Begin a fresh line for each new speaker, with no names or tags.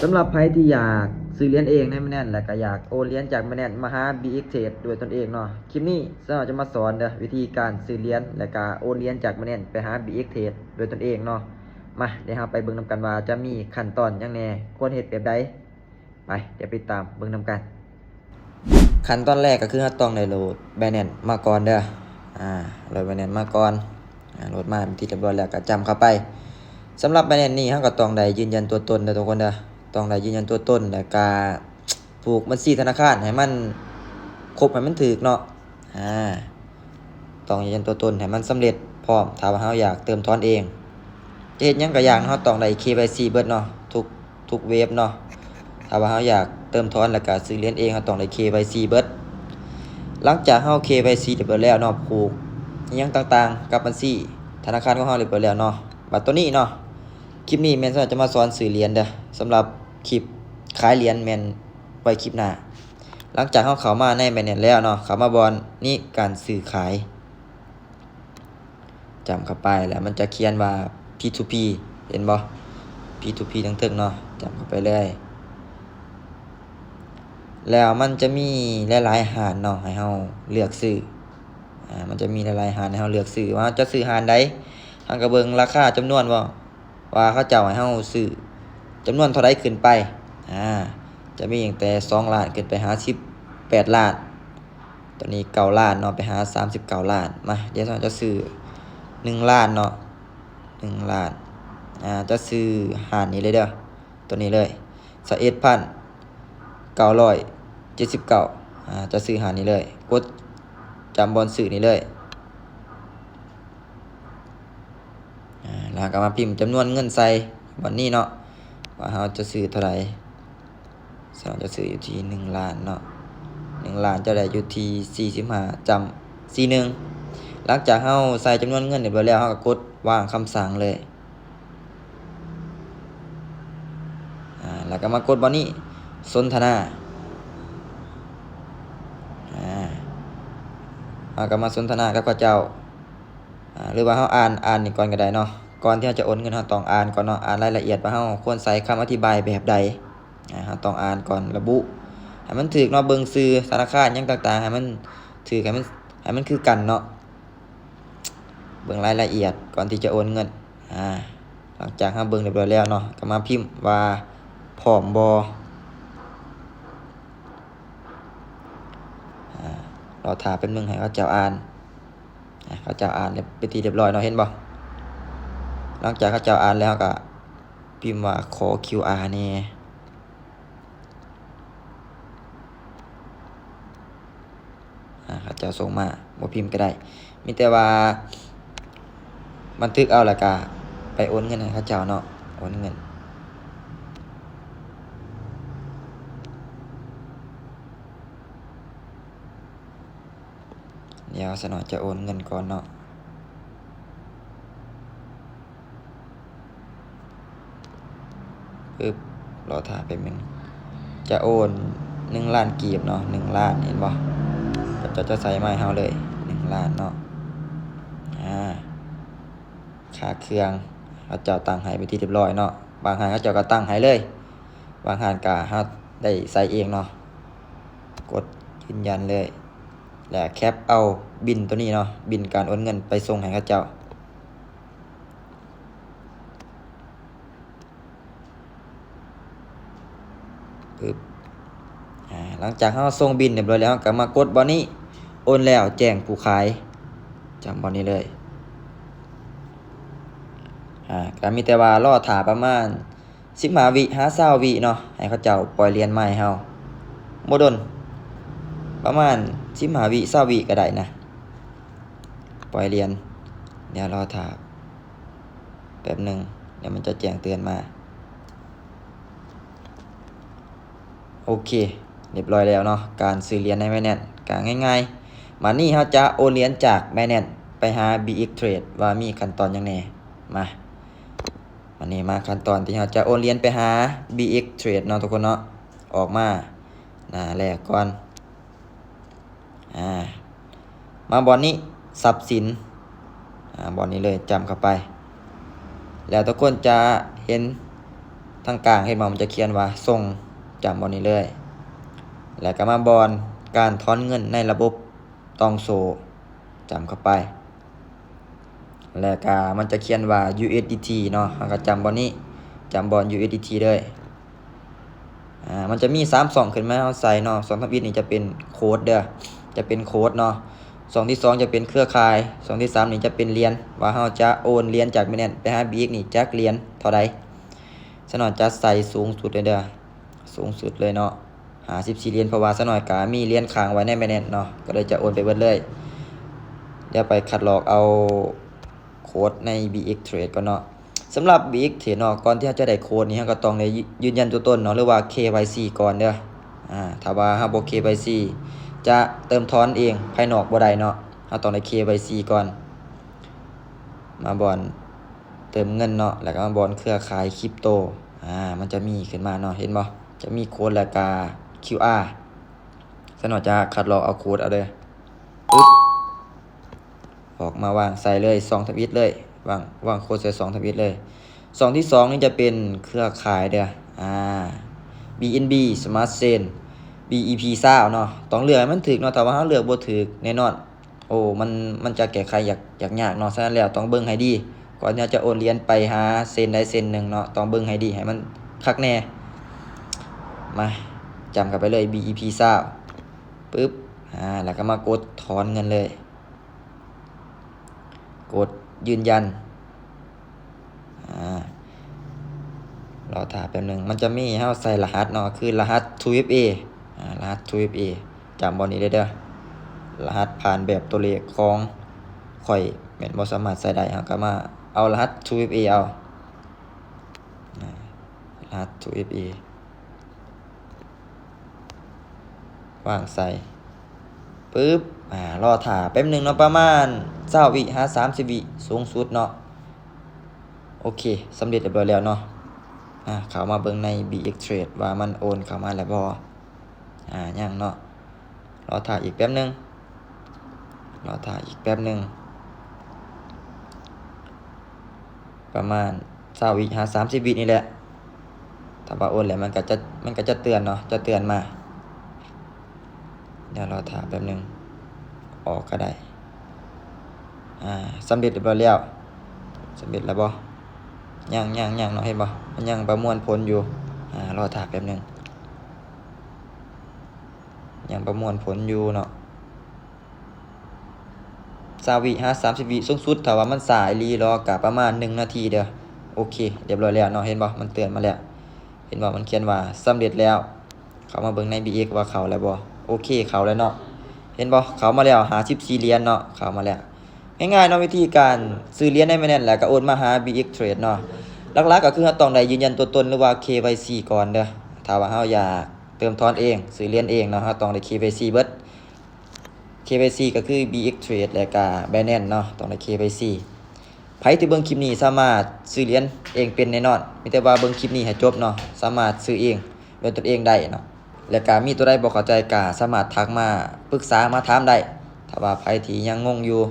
สำหรับใครที่อยากซื้อเหรียญเองในแมเนนและก็อยากโอนเหรียญจากแมเนนมาหา BX Trade ด้วยตนเองเนาะคลิปนี้เราจะมาสอนวิธีการซื้อเหรียญและก็โอนเหรียญจากแมเนนไปหา BX Trade ด้วยตนเองเนาะมาเดี๋ยวเราไปเบิ่งนำกันว่าจะมีขั้นตอนยังแน่ควรเฮ็ดแบบใดไปเดี๋ยวไปตามเบิ่งนำกันขั้นตอนแรกก็คือเราต้องได้โหลด Binance มาก่อนโหลด Binance มาก่อนโหลดมาเป็นที่เรียบร้อยแล้วก็จำเข้าไปสำหรับ Binance นี้เราก็ต้องได้ยืนยันตัวตนทุกคนต้องได้ยืนยันตัวตนแล้วก็ผูกบัญชีธนาคารให้มันครบให้มันถูกเนาะต้องยืนยันตัวตนให้มันสำเร็จพร้อมถ้าว่าเราอยากเติมถอนเองจะเฮ็ดหยังก็อย่างเราต้องได้ KYC เบิดเนาะทุกเว็บเนาะถ้าว่าเราอยากเติมถอนแล้วก็ซื้อเหรียญเองเราต้องได้ KYC เบิดหลังจากเรา KYC เรียบร้อยแล้วเนาะผูกอิหยังต่างๆกับบัญชีธนาคารของเราเรียบร้อยแล้วเนาะบัดตัวนี้เนาะคลิปนี้แม่นจะมาสอนซื้อเหรียญสำหรับคลิปขายเหรียญแม่นไว้คลิปหน้าหลังจากเข้ามาในแม่นแล้วเนาะเข้ามาบอนนี่การซื้อขายจำเข้าไปแล้วมันจะเขียนว่า P2P เห็นบ่ P2P ทั้งตึกเนาะจำเข้าไปเลยแล้วมันจะมีหลายๆหารเนาะให้เฮาเลือกซื้อมันจะมีหลายๆหารให้เฮาเลือกซื้อว่าจะซื้อหารใดเฮาก็เบิ่งราคาจำนวนว่าเขาเจ้าให้เฮาซื้อจำนวนเท่าใดขึ้นไปจะมีตั้งแต่2ล้านขึ้นไปหา18ล้านตอนนี้9ล้านเนาะไปหา39ล้านมาเดี๋ยวเราจะซื้อ1ล้านเนาะ1ล้านจะซื้อหารนี้เลยตัวนี้เลย21,979จะซื้อหารนี้เลยกดจำบอนซื้อนี้เลยแล้วก็มาพิมพ์จำนวนเงินใส่บอนนี้เนาะว่าเราจะซื้อเท่าไหร่เราจะซื้ออยู่ที่1ล้านเนาะ1ล้านจะได้อยู่ที่45จำ41หลังจากเราใส่จำนวนเงินเรียบร้อยแล้วเราก็กดวางคำสั่งเลยแล้วก็มากดบอนนี้สนทนาเราก็มาสนทนากับเขาเจ้าหรือว่าเราอ่านนี่ก่อนก็ได้เนาะก่อนที่เราจะโอนเงินเราต้องอ่านก่อนเนาะอ่านรายละเอียดว่าเราควรใส่คำอธิบายแบบใดเราต้องอ่านก่อนระบุให้มันถูกเนาะเบิ่งชื่อธนาคารหยังต่างๆให้มันถูกให้มันคือกันเนาะเบิ่งรายละเอียดก่อนที่จะโอนเงินหลังจากเราเบิ่งเรียบร้อยแล้วเนาะก็มาพิมพ์ว่าพร้อมบ่รอท่าแป๊บนึงให้เขาเจ้าอ่านเขาเจ้าอ่านเป็นที่เรียบร้อยเนาะเห็นบ่หลังจากเขาเจ้าอ่านแล้วก็พิมพ์ว่าขอ QR นี่เขาเจ้าส่งมาบ่พิมพ์ก็ได้มีแต่ว่าบันทึกเอาแล้วก็ไปโอนเงินให้เขาเจ้าเนาะโอนเงินเดี๋ยวสนอจะโอนเงินก่อนเนาะปึ๊บรอท่าแป๊บนึงจะโอน1ล้านกีบเนาะ1ล้านเห็นบ่จะใส่ไม้เฮาเลย1ล้านเนาะค่าเครื่องเขาเจ้าตั้งให้ไปที่เรียบร้อยเนาะบางหารเขาเจ้าก็ตั้งให้เลยบางหารก็เฮาได้ใส่เองเนาะกดยืนยันเลยแล้วแคปเอาบิลตัวนี้เนาะบิลการโอนเงินไปส่งให้เขาเจ้าปึ๊บหลังจากเราส่งบิลเรียบร้อยแล้วก็มากดบอนนี้โอนแล้วแจ้งผู้ขายจำบอนนี้เลยก็มีแต่ว่ารอถ่าประมาณ15วิ20วิเนาะให้เขาเจ้าปล่อยเหรียญใหม่เฮาบ่ดนประมาณ15วิ20วิก็ได้นะปล่อยเหรียญเดี๋ยวรอถ่าแป๊บนึงเดี๋ยวมันจะแจ้งเตือนมาโอเคเรียบร้อยแล้วเนาะการซื้อเหรียญใน Binance ก็ง่ายๆมานี่เราจะโอนเหรียญจาก Binance ไปหา BX Trade ว่ามีขั้นตอนยังไงมาวันนี้มาขั้นตอนที่เราจะโอนเหรียญไปหา BX Trade เนาะทุกคนเนาะออกมาหน้าแรกก่อนมาบอนนี้ทรัพย์สินบอนนี้เลยจำเข้าไปแล้วทุกคนจะเห็น ทางกลางเห็นบ่มันจะเขียนว่าส่งจำบอลนี้เลยแล้วก็มาบอลการถอนเงินในระบบตองโซจำเข้าไปแล้วก็มันจะเขียนว่า USDT เนาะเราก็จำบอลนี้จำบอล USDT เลยมันจะมี3 2ขึ้นมาเอาใส่เนาะ2ทับอิฐนี่จะเป็นโค้ดเด้อจะเป็นโค้ดเนาะ2ที่2จะเป็นเครือข่าย2ที่3นี่จะเป็นเหรียญว่าเราจะโอนเหรียญจาก Binance ไปหา BX นี่จักเหรียญเท่าใดซะหน่อยจะใส่สูงสุดเลยเด้อสูงสุดเลยเนาะ54เหรียญเพราะว่าซะหน่อยก็มีเหรียญค้างไว้ใน Binance เนาะก็เลยจะโอนไปเบิดเลยเดี๋ยวไปคัดลอกเอาโค้ดใน BX Trade ก่อนเนาะสำหรับ BX Trade เนาะก่อนที่เราจะได้โค้ดนี้เราก็ต้องได้ยืนยันตัวตนเนาะหรือว่า KYC ก่อนเด้อถ้าว่าเราบ่ KYC จะเติมถอนเองภายนอกบ่ได้เนาะเราต้องได้ KYC ก่อนมาบอนเติมเงินเนาะแล้วก็มาบอนเครือข่ายคริปโตมันจะมีขึ้นมาเนาะเห็นบ่จะมีโค้ดแล้วก็ QR ซะหน่อยจะคัดลอกเอาโค้ดเอาเลยปึ๊บออกมาวางใส่เลย2ทวิตเลยวางโค้ดใส่2ทวิตเลย2ที่2นี่จะเป็นเครือข่ายเด้อBNB Smart Chain BEP 20เนาะต้องเลือกให้มันถูกเนาะถ้าว่าเราเลือกบ่ถูกแน่นอนโอ้มันจะแก้ไขยากเนาะฉะนั้นแล้วต้องเบิ่งให้ดีก่อนที่จะโอนเหรียญไปหาเส้นใดเส้นหนึ่งเนาะต้องเบิ่งให้ดีให้มันคักแน่มาจำกันไปเลย BEP 20ปึ๊บแล้วก็มากดถอนเงินเลยกดยืนยันรอถ่ายแป๊บนึงมันจะมีให้เราใส่รหัสเนาะคือรหัส 2FA รหัส 2FA จำบอลนี้ได้เด้อรหัสผ่านแบบตัวเลขของข่อยแม่นบ่สามารถใส่ได้เราก็มาเอารหัส 2FA เอารหัส 2FA วางใส่ปึ๊บรอถ่าแป๊บนึงเนาะประมาณ20 วิหา30 วิสูงสุดเนาะโอเคสำเร็จเรียบร้อยแล้วเนาะเข้ามาเบิ่งใน BX Trade ว่ามันโอนเข้ามาแล้วบ่ยังเนาะรอถ่ายอีกแป๊บนึงประมาณ20 วิหา30 วินี่แหละถ้าว่าโอนแล้วมันก็จะเตือนเนาะจะเตือนมาเดี๋ยวรอถ่ายแป๊บนึงออกก็ได้สำเร็จเรียบร้อยแล้วสำเร็จแล้วบ่ยังเนาะเห็นบ่มันยังประมวลผลอยู่รอถ่ายแป๊บนึงยังประมวลผลอยู่เนาะ20 วิหา30 วิสูงสุดถ้าว่ามันสายรีรอกะประมาณ1 นาทีเด้อโอเคเรียบร้อยแล้วเนาะเห็นบ่มันเตือนมาแล้วเห็นบ่มันเขียนว่าสำเร็จแล้วเข้ามาเบิ่งใน BX ว่าเข้าแล้วบ่โอเคเข้าแล้วเนาะเห็นบ่เข้ามาแล้ว54เหรียญเนาะเข้ามาแล้วง่ายๆเนาะวิธีการซื้อเหรียญใน Binance แล้วก็โอนมาหา BX Trade เนาะหลักๆก็คือเราต้องได้ยืนยันตัวตนหรือว่า KYC ก่อนเด้อถ้าว่าเราอยากเติมถอนเองซื้อเหรียญเองเนาะเราต้องได้ KYC เบิด KYC ก็คือ BX Trade และก็ Binance เนาะต้องได้ KYC ไผที่เบิ่งคลิปนี้สามารถซื้อเหรียญเองเป็นแน่นอนมีแต่ว่าเบิ่งคลิปนี้ให้จบเนาะสามารถซื้อเองด้วยตนเองได้เนาะและก็มีตัวใดบ่เข้าใจก็สามารถทักมาปรึกษามาถามได้ถ้าว่าไผที่ยังงงอยู่